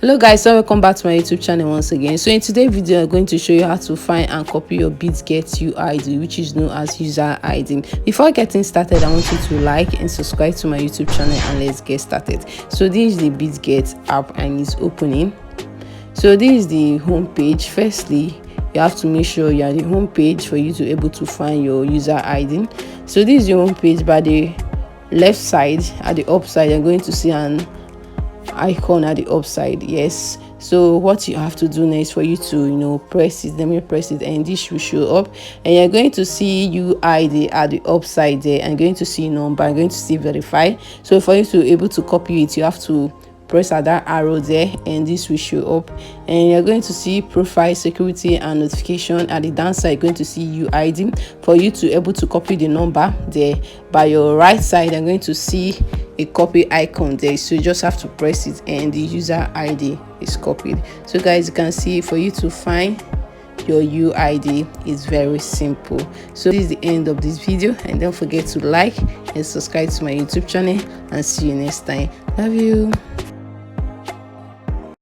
Hello guys, so welcome back to my YouTube channel once again. So in today's video I'm going to show you how to find and copy your Bitget UID, which is known as user ID. Before getting started, I want you to like and subscribe to my YouTube channel, and let's get started. So this is the Bitget app and it's opening. So this is the home page. Firstly, you have to make sure you're at the home page for you to be able to find your user ID. So this is your home page. By the left side, at the upside, you're going to see an icon at the upside. Yes, so what you have to do next for you to press it, let me press it, and this will show up, and you're going to see UID at the upside there, and going to see number, and going to see verify. So for you to be able to copy it, you have to press at that arrow there, and this will show up, and you're going to see profile, security and notification. At the downside, you're going to see UID. For you to able to copy the number there, by your right side I'm going to see a copy icon there, so you just have to press it and the user ID is copied. So guys, you can see for you to find your UID is very simple. So this is the end of this video, and don't forget to like and subscribe to my YouTube channel, and see you next time. Love you.